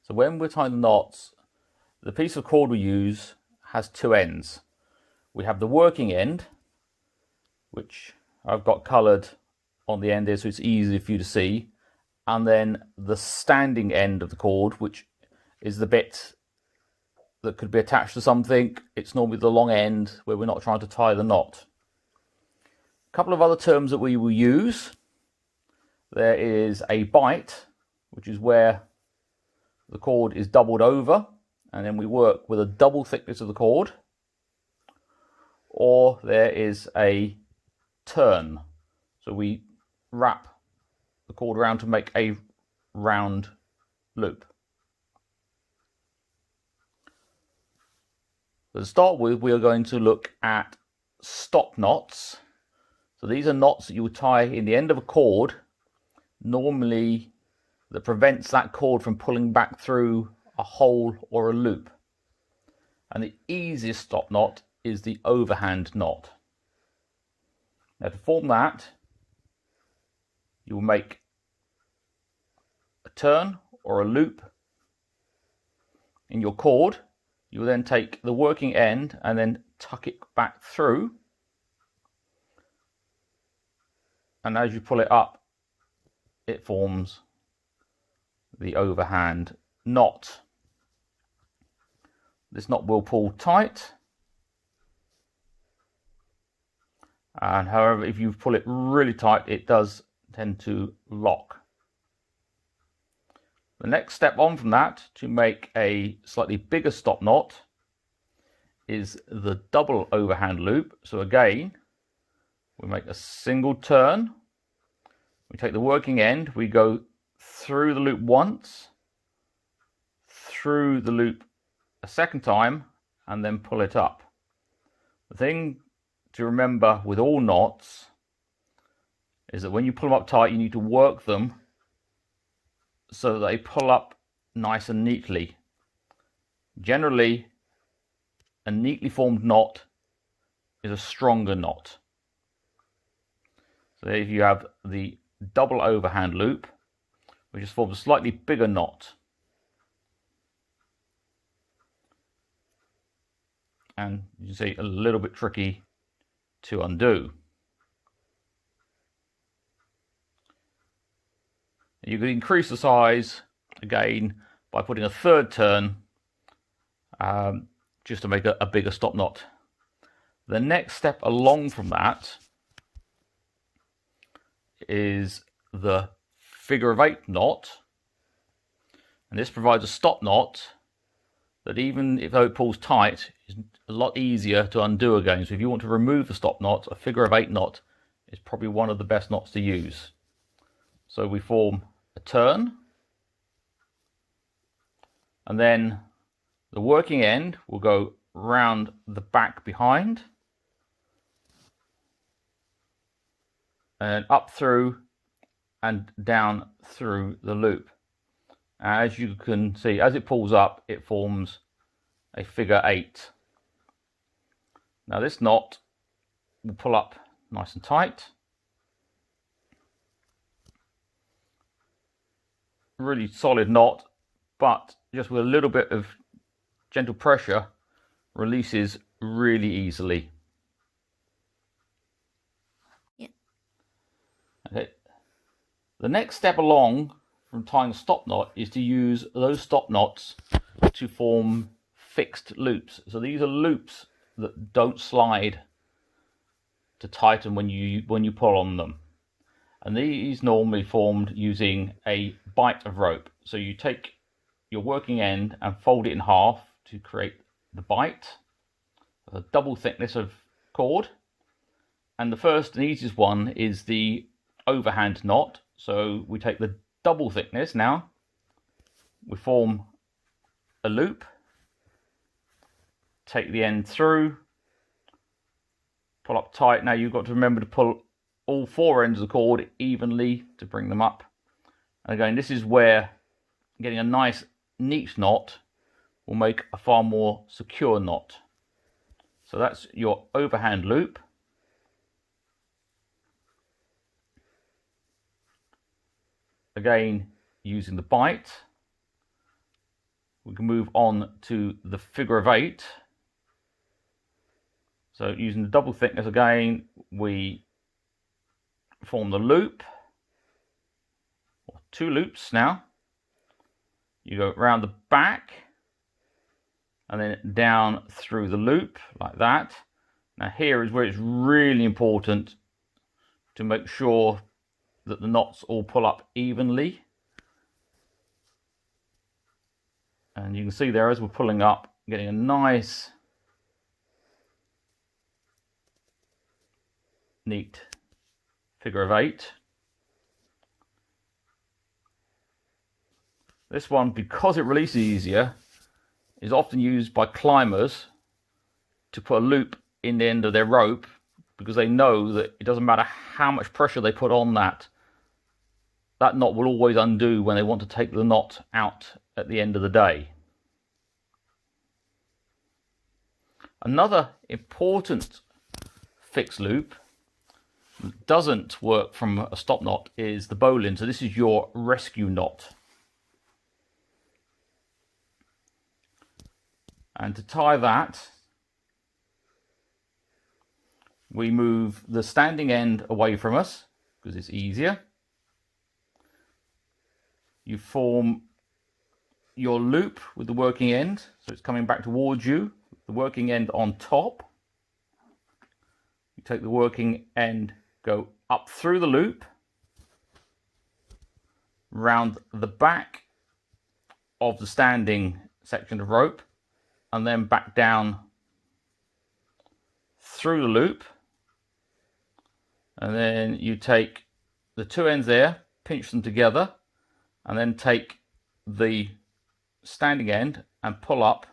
So when we're tying the knots, the piece of cord we use has two ends. We have the working end, which I've got coloured on the end here so it's easy for you to see, and then the standing end of the cord, which is the bit that could be attached to something. It's normally the long end where we're not trying to tie the knot. A couple of other terms that we will use. There is a bight, which is where the cord is doubled over, and then we work with a double thickness of the cord. Or there is a turn, so we wrap the cord around to make a round loop. So to start with, we are going to look at stop knots. So these are knots that you would tie in the end of a cord, normally that prevents that cord from pulling back through a hole or a loop. And the easiest stop knot is the overhand knot. Now to form that, you will make a turn or a loop in your cord. You will then take the working end and then tuck it back through. And as you pull it up, it forms the overhand knot. This knot will pull tight. And however, if you pull it really tight, it does tend to lock. The next step on from that, to make a slightly bigger stop knot, is the double overhand loop. So again, we make a single turn. We take the working end, we go through the loop once, through the loop a second time, and then pull it up. The thing to remember with all knots is that when you pull them up tight, you need to work them so that they pull up nice and neatly. Generally, a neatly formed knot is a stronger knot. So if you have the double overhand loop, which just forms a slightly bigger knot. And you can see a little bit tricky to undo. You could increase the size again by putting a third turn just to make a bigger stop knot. The next step along from that is the figure of eight knot, and this provides a stop knot that even if it pulls tight is a lot easier to undo again. So if you want to remove the stop knot, a figure of eight knot is probably one of the best knots to use. So we form a turn, and then the working end will go round the back behind and up through and down through the loop. As you can see, as it pulls up, it forms a figure eight. Now this knot will pull up nice and tight. Really solid knot, but just with a little bit of gentle pressure, releases really easily. Yeah. Okay. The next step along from tying a stop knot is to use those stop knots to form fixed loops. So these are loops that don't slide to tighten when you pull on them. And these normally formed using a bight of rope. So you take your working end and fold it in half to create the bight, a double thickness of cord. And the first and easiest one is the overhand knot. So we take the double thickness now, we form a loop, take the end through, pull up tight. Now you've got to remember to pull all four ends of the cord evenly to bring them up. And again, this is where getting a nice neat knot will make a far more secure knot. So that's your overhand loop. Again, using the bight, we can move on to the figure of 8. So using the double thickness again, we form the loop, or 2 loops now. You go around the back and then down through the loop like that. Now here is where it's really important to make sure that the knots all pull up evenly. And you can see there as we're pulling up, getting a nice, neat figure of 8. This one, because it releases easier, is often used by climbers to put a loop in the end of their rope, because they know that it doesn't matter how much pressure they put on that knot will always undo when they want to take the knot out at the end of the day. Another important fixed loop that doesn't work from a stop knot is the bowline. So this is your rescue knot. And to tie that, we move the standing end away from us because it's easier. You form your loop with the working end, so it's coming back towards you, the working end on top. You take the working end, go up through the loop, round the back of the standing section of rope, and then back down through the loop. And then you take the 2 ends there, pinch them together, and then take the standing end and pull up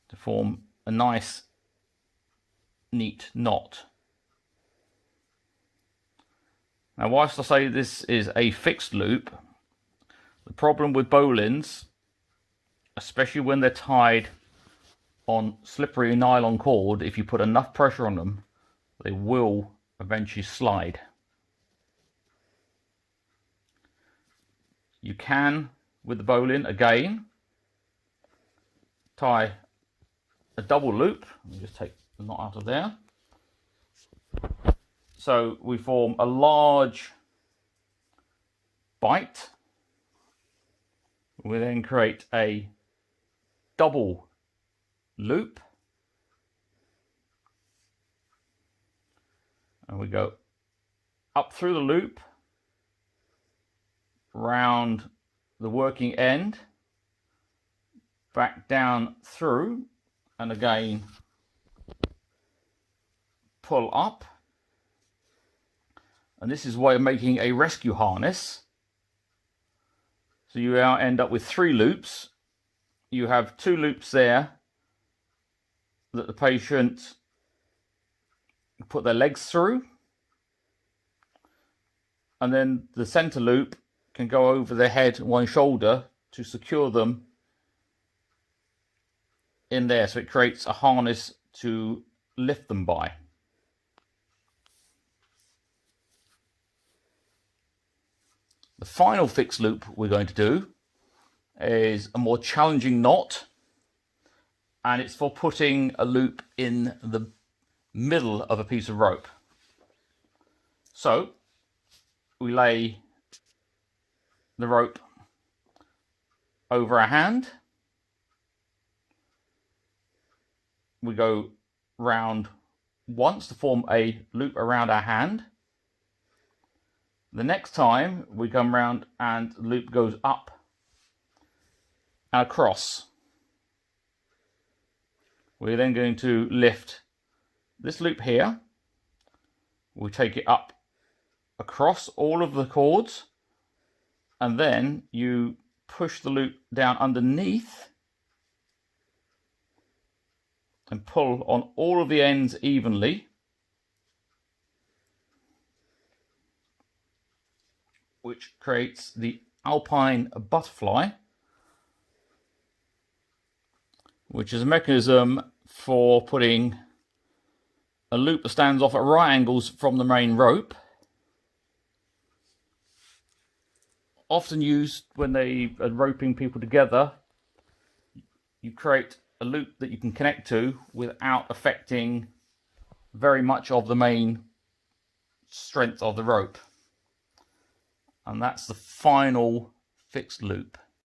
to form a nice, neat knot. Now, whilst I say this is a fixed loop, the problem with bowlines, especially when they're tied on slippery nylon cord, if you put enough pressure on them, they will eventually slide. You can, with the bowline, again, tie a double loop. Let me just take the knot out of there. So we form a large bite. We then create a double loop. And we go up through the loop, round the working end, back down through, and again pull up. And this is a way of making a rescue harness. So you now end up with 3 loops. You have 2 loops there that the patient put their legs through, and then the center loop can go over their head and one shoulder to secure them in there, so it creates a harness to lift them by. The final fixed loop we're going to do is a more challenging knot, and it's for putting a loop in the middle of a piece of rope. So we lay the rope over our hand. We go round once to form a loop around our hand. The next time we come round and the loop goes up and across. We're then going to lift this loop here. We take it up across all of the cords, and then you push the loop down underneath and pull on all of the ends evenly, which creates the Alpine Butterfly, which is a mechanism for putting a loop that stands off at right angles from the main rope, often used when they are roping people together. You create a loop that you can connect to without affecting very much of the main strength of the rope. And that's the final fixed loop.